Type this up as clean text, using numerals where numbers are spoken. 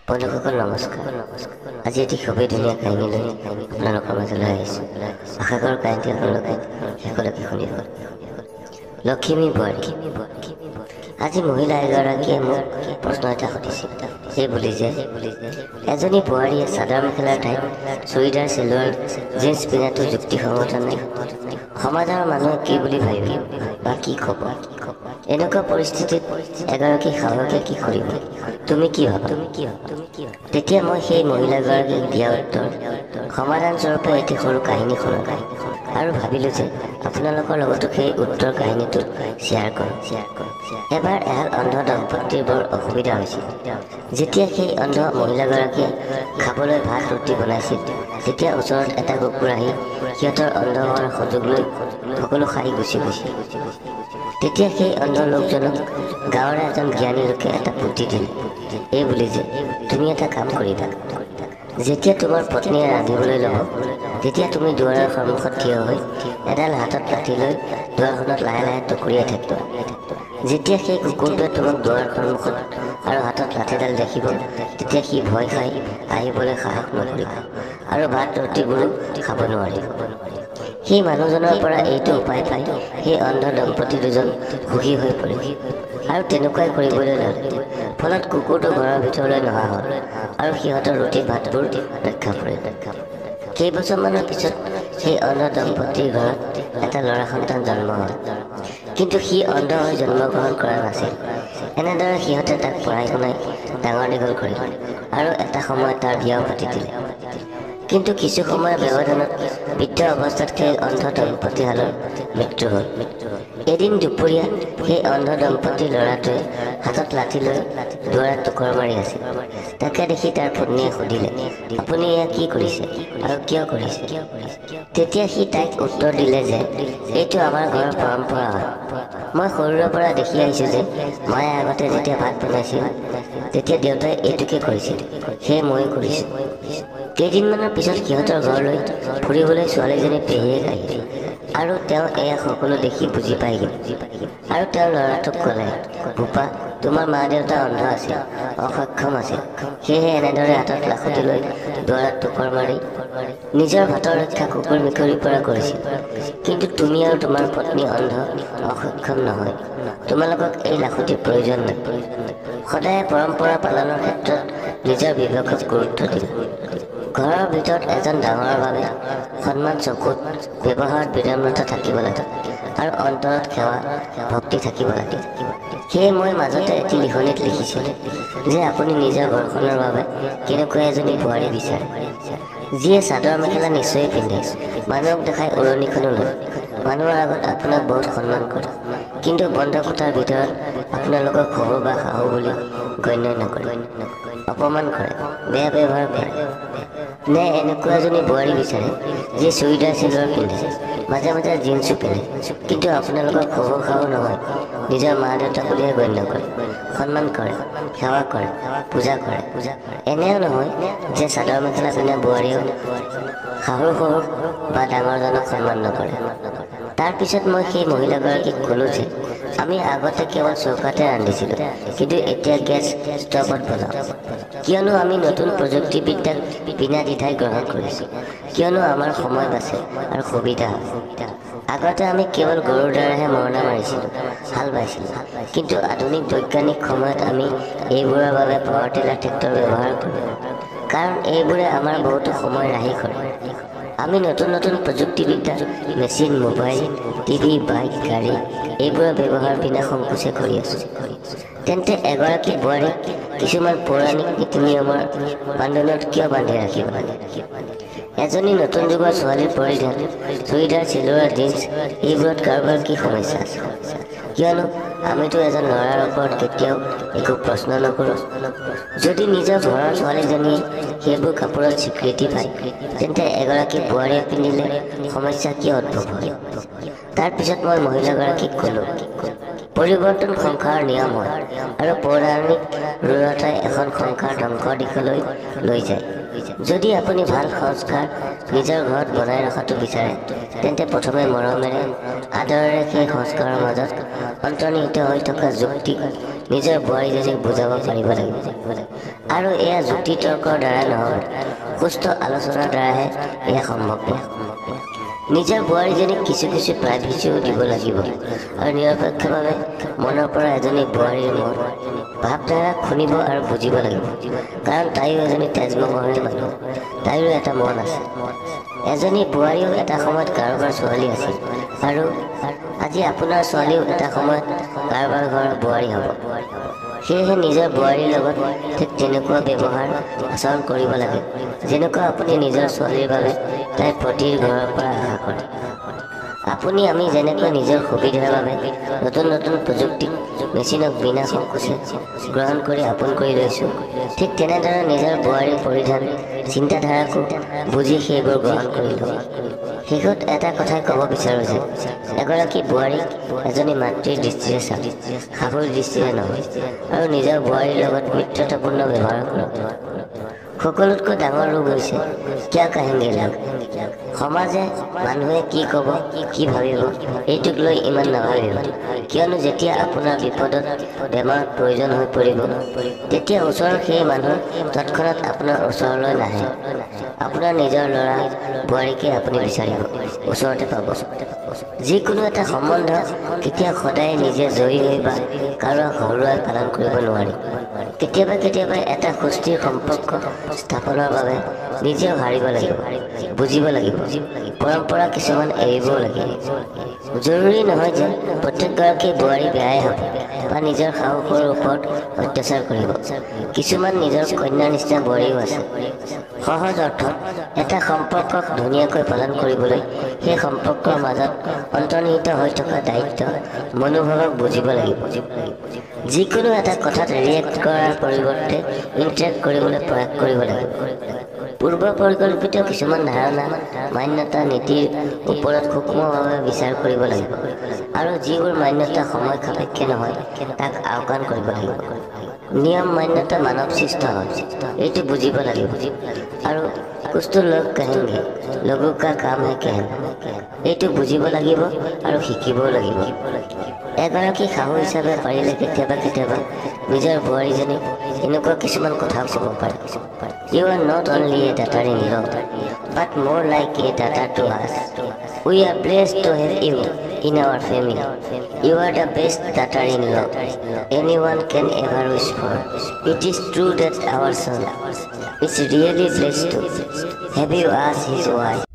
বন্ধুসকল নমস্কাৰ। আজি এটি খুবেই ধুনীয়া কাহিনী লৈ আপোনালোকৰ মাজলৈ আহিছোঁ। আশা কৰোঁ কাহিনীটি আপোনালোকে শেষলৈকে শুনিব। লখিমী বোৱাৰী। আজি মহিলা এগৰাকীয়ে মোক প্ৰশ্ন এটা সুধিছিল, এই বুলি যে এজনী বোৱাৰীয়ে চাদৰ মেখেলাৰ ঠাইত চুৰিদাৰ চেলোৱাৰ জিন্স পিন্ধাটো যুক্তিসংগত নে? সমাজৰ মানুহে কি বুলি ভাবিব বা কি ক'ব? এনেকুৱা পৰিস্থিতিত এগৰাকী শাহুৱেকে কি কৰিব? তুমি কি ভাবা? তেতিয়া মই সেই মহিলাগৰাকীক দিয়া উত্তৰ সমাধানস্বৰূপে এটি সৰু কাহিনী শুনালো আৰু ভাবিলোঁ যে আপোনালোকৰ লগতো সেই উত্তৰ কাহিনীটো শ্বেয়াৰ কৰোঁ। এবাৰ এহাল অন্ধ দম্পতীৰ বৰ অসুবিধা হৈছিল। যেতিয়া সেই অন্ধ মহিলাগৰাকীয়ে খাবলৈ ভাত ৰুটি বনাইছিল, তেতিয়া ওচৰত এটা কুকুৰ আহি সিহঁতৰ অন্ধ হোৱাৰ সুযোগ লৈ সকলো খাই গুচি গৈছিল। তেতিয়া সেই অন্ধ লোকজনক গাঁৱৰ এজন জ্ঞানী লোকে এটা বুদ্ধি দিলে, এই বুলি যে তুমি এটা কাম কৰিবা। যেতিয়া তোমাৰ পত্নীয়ে ৰান্ধিবলৈ ল'ব, তেতিয়া তুমি দুৱাৰৰ সন্মুখত থিয় হৈ এডাল হাতত লাঠি লৈ দুৱাৰখনত লাহে লাহে টুকুৰিয়াই থাকিবা। যেতিয়া সেই কুকুৰটোৱে তোমাক দুৱাৰ সন্মুখত আৰু হাতত লাঠিডাল দেখিব, তেতিয়া সি ভয় খাই আহিবলৈ সাহস নকৰিব আৰু ভাত ৰুটিবোৰো খাব নোৱাৰিব। সেই মানুহজনৰ পৰা এইটো উপায় পাই সেই অন্ধ দম্পতী দুজন সুখী হৈ পৰিল আৰু তেনেকুৱাই কৰিবলৈ ল'লে। ফলত কুকুৰটো ঘৰৰ ভিতৰলৈ নহা হ'ল আৰু সিহঁতৰ ৰুটি ভাতবোৰ ৰক্ষা পৰিল। কেইবছৰমানৰ পিছত সেই অন্ধ দম্পতীৰ ঘৰত এটা ল'ৰা সন্তান জন্ম হ'ল, কিন্তু সি অন্ধ হৈ জন্মগ্ৰহণ কৰা নাছিল। এনেদৰে সিহঁতে তাক পঢ়াই শুনাই ডাঙৰ দীঘল কৰিল আৰু এটা সময়ত তাৰ বিয়াও পাতি দিলে। কিন্তু কিছু সময়ৰ ব্যৱধানত বৃদ্ধ অৱস্থাত সেই অন্ধ দম্পতীহালৰ মৃত্যু হ'ল। এদিন দুপৰীয়া সেই অন্ধ দম্পতীৰ ল'ৰাটোৱে হাতত লাঠি লৈ দুৱাৰত টুকুৰ মাৰি আছিল। তাকে দেখি তাৰ পত্নীয়ে সুধিলে, আপুনি এয়া কি কৰিছে আৰু কিয় কৰিছে? তেতিয়া সি তাইক উত্তৰ দিলে যে এইটো আমাৰ ঘৰৰ পৰম্পৰা হয়। মই সৰুৰে পৰা দেখি আহিছোঁ যে মায়ে আগতে যেতিয়া ভাত বনাইছিল তেতিয়া দেউতাই এইটোকে কৰিছিল, সেয়ে ময়ো কৰিছোঁ। কেইদিনমানৰ পিছত সিহঁতৰ ঘৰলৈ ফুৰিবলৈ ছোৱালীজনী পেহীয়েক আহিল আৰু তেওঁ এয়া সকলো দেখি বুজি পাই গ'ল আৰু তেওঁৰ ল'ৰাটোক ক'লে, বোপা, তোমাৰ মা দেউতা অন্ধ আছিল, অসক্ষম আছিল, সেয়েহে এনেদৰে হাতত লাখুটি লৈ দুৱাৰত টুকুৰ মাৰি নিজৰ ভাতৰ ৰক্ষা কুকুৰ মেকুৰীৰ পৰা কৰিছিল। কিন্তু তুমি আৰু তোমাৰ পত্নী অন্ধ, অসক্ষম নহয়, তোমালোকক এই লাখুটিৰ প্ৰয়োজন নাই। সদায় পৰম্পৰা পালনৰ ক্ষেত্ৰত নিজৰ বিবেকক গুৰুত্ব দিবা। ঘৰৰ ভিতৰত এজন ডাঙৰৰ বাবে সন্মান, চকুত ব্যৱহাৰত বিনম্ৰতা থাকিব লাগে আৰু অন্তৰত সেৱা ভক্তি থাকিব লাগে। সেয়ে মই মাজতে এটি লিখনিত লিখিছিলোঁ যে আপুনি নিজৰ ঘৰখনৰ বাবে কেনেকুৱা এজনী বোৱাৰী বিচাৰে, যিয়ে চাদৰ মেখেলা নিশ্চয় পিন্ধে, মানুহক দেখাই উৰণিখনো লয়, মানুহৰ আগত আপোনাক বহুত সন্মান কৰে, কিন্তু বন্ধ কোঠাৰ ভিতৰত আপোনালোকক শহু বা শাহু বুলি গণ্য নকৰে, অপমান কৰে, বেয়া ব্যৱহাৰ কৰে। নে এনেকুৱা এজনী বোৱাৰী বিচাৰে যিয়ে চুৰিদাৰ চেলোৱাৰ পিন্ধে, মাজে মাজে জিন্সো পিন্ধে, কিন্তু আপোনালোকক শহু শাহু নহয়, নিজৰ মা দেউতা বুলিহে গণ্য কৰে, সন্মান কৰে, সেৱা কৰে, পূজা কৰে। এনেও নহয় যে চাদৰ মেখেলা পিন্ধা বোৱাৰীয়েও শাহুৰ শহুৰ বা ডাঙৰজনক সন্মান নকৰে। তাৰপিছত মই সেই মহিলাগৰাকীক ক'লোঁ যে আমি আগতে কেৱল চৌকাতে ৰান্ধিছিলোঁ, কিন্তু এতিয়া গেছ ষ্টভত বনাওঁ, কিয়নো আমি নতুন প্ৰযুক্তিবিদ্যাক বিনা দ্বিধাই গ্ৰহণ কৰিছোঁ, কিয়নো আমাৰ সময় বাচে আৰু সুবিধা হয়। আগতে আমি কেৱল গৰুৰ দ্বাৰাহে মৰণা মাৰিছিলোঁ, হাল বাইছিলোঁ, কিন্তু আধুনিক বৈজ্ঞানিক সময়ত আমি এইবোৰৰ বাবে পাৱাৰ টিলাৰ ট্ৰেক্টৰ ব্যৱহাৰ কৰোঁ, কাৰণ এইবোৰে আমাৰ বহুতো সময় ৰাহি কৰে। আমি নতুন নতুন প্ৰযুক্তিবিদ্যা, মেচিন, মোবাইল, টিভি, বাইক, গাড়ী এইবোৰৰ ব্যৱহাৰ বিনা সংকোচে কৰি আছোঁ। তেন্তে এগৰাকী বোৱাৰীক কিছুমান পৌৰাণিক নীতি নিয়মৰ বান্ধোনত কিয় বান্ধি ৰাখিব লাগে? এজনী নতুন যুগৰ ছোৱালীৰ পৰিধান, চুৰিদাৰ চেলোৱাৰ জিন্স এইবোৰত কাৰোবাৰ কি সমস্যা আছে? কিয়নো আমিতো এজন ল'ৰাৰ ওপৰত কেতিয়াও একো প্ৰশ্ন নকৰোঁ। যদি নিজৰ ঘৰৰ ছোৱালীজনীয়ে সেইবোৰ কাপোৰত স্বীকৃতি পায়, তেন্তে এগৰাকী বোৱাৰীয়ে পিন্ধিলে সমস্যা কিয় উদ্ভৱ হয়? তাৰপিছত মই মহিলাগৰাকীক ক'লোঁ, পৰিৱৰ্তন সংসাৰৰ নিয়ম হয় আৰু পৌৰাণিক ৰূঢ়তাই এখন সংসাৰ ধ্বংসৰ দিশলৈ লৈ যায়। যদি আপুনি ভাল সংস্কাৰ নিজৰ ঘৰত বনাই ৰখাটো বিচাৰে তেন্তে প্ৰথমে মৰমেৰে আদৰেৰে সেই সংস্কাৰৰ মাজত অন্তৰ্নিহিত হৈ থকা যুক্তি নিজৰ বোৱাৰীজনীক বুজাব পাৰিব লাগিব আৰু এয়া যুক্তি তৰ্কৰ দ্বাৰা নহয় সুস্থ আলোচনাৰ দ্বাৰাহে এয়া সম্ভৱ নিজৰ বোৱাৰীজনীক কিছু কিছু প্ৰাইভেচিও দিব লাগিব আৰু নিৰপেক্ষভাৱে মনৰ পৰা এজনী বোৱাৰীৰ মন ভাৱধাৰা শুনিব আৰু বুজিব লাগিব কাৰণ তাইও এজনী তেজমহৰে মানুহ তাইৰো এটা মন আছে এজনী বোৱাৰীও এটা সময়ত কাৰোবাৰ ছোৱালী আছিল আৰু আজি আপোনাৰ ছোৱালীও এটা সময়ত কাৰোবাৰ ঘৰৰ বোৱাৰী হ'ব সেয়েহে নিজৰ বোৱাৰীৰ লগত ঠিক তেনেকুৱা ব্যৱহাৰ আচৰণ কৰিব লাগে যেনেকুৱা আপুনি নিজৰ ছোৱালীৰ বাবে তাইৰ প্ৰতিৰ ঘৰৰ পৰা আশা কৰে আপুনি আমি যেনেকৈ নিজৰ সুবিধাৰ বাবে নতুন নতুন প্ৰযুক্তিক মেচিনক বিনা সংকোচে গ্ৰহণ কৰি আপোন কৰি লৈছোঁ ঠিক তেনেদৰে নিজৰ বোৱাৰীৰ পৰিধান চিন্তাধাৰাকো বুজি সেইবোৰ গ্ৰহণ কৰি লওঁ শেষত এটা কথাই ক'ব বিচাৰোঁ যে এগৰাকী বোৱাৰীক এজনী মাতৃৰ দৃষ্টিৰে চাওক শাহুৰ দৃষ্টিৰে নহয় আৰু নিজৰ বোৱাৰীৰ লগত মিত্ৰতাপূৰ্ণ ব্যৱহাৰ কৰক সকলোতকৈ ডাঙৰ ৰোগ হৈছে কিয় কাহিনী লাগ সমাজে মানুহে কি ক'ব কি ভাবিব এইটোক লৈ ইমান নাভাবিব কিয়নো যেতিয়া আপোনাৰ বিপদত বেমাৰত প্ৰয়োজন হৈ পৰিব তেতিয়া ওচৰৰ সেই মানুহ তৎক্ষণাত আপোনাৰ ওচৰলৈ নাহে আপোনাৰ নিজৰ ল'ৰা বোৱাৰীকে আপুনি বিচাৰিব ওচৰতে পাব যিকোনো এটা সম্বন্ধ কেতিয়া সদায় নিজে জয়ী হৈ বা কাৰোবাক হৰুৱাই পালন কৰিব নোৱাৰি কেতিয়াবা কেতিয়াবা এটা সুস্থিৰ সম্পৰ্ক স্থাপনৰ বাবে নিজেও হাৰিব লাগিব বুজিব লাগিব পৰম্পৰা কিছুমান এৰিবও লাগিব জৰুৰী নহয় যে প্ৰত্যেকগৰাকী বোৱাৰী বেয়াই হ'ব বা নিজৰ শাহুকৰ ওপৰত অত্যাচাৰ কৰিব কিছুমান নিজৰ কন্যাৰ নিচিনা বোৱাৰীও আছে সহজ অৰ্থত এটা সম্পৰ্কক ধুনীয়াকৈ পালন কৰিবলৈ সেই সম্পৰ্কৰ মাজত অন্তৰ্নিহিত হৈ থকা দায়িত্ব মনোভাৱক বুজিব লাগিব যিকোনো এটা কথাত ৰিয়েক্ট কৰাৰ পৰিৱৰ্তে ইণ্টাৰেক্ট কৰিবলৈ প্ৰয়াস কৰিব লাগিব পূৰ্ব পৰিকল্পিত কিছুমান ধাৰণা মান্যতা নীতিৰ ওপৰত সূক্ষ্মভাৱে বিচাৰ কৰিব লাগিব আৰু যিবোৰ মান্যতা সময় সাপেক্ষে নহয় তাক আওকাণ কৰিব লাগিব নিয়ম মান্যতা মানৱ সৃষ্ট হয় এইটো বুজিব লাগিব আৰু কুছটো লোক কহেংগে লোগোं का काम है कहना এইটো বুজিব লাগিব আৰু শিকিবও লাগিব এগৰাকী শাহু হিচাপে পাৰিলে কেতিয়াবা কেতিয়াবা নিজৰ বোৱাৰীজনীক এনেকুৱা কিছুমান কথা ক'ব পাৰে You are not only a daughter-in-law, but more like a daughter to us. We are blessed to have you in our family. You are the best daughter-in-law anyone can ever wish for. It is true that our son is really blessed to have you as his wife.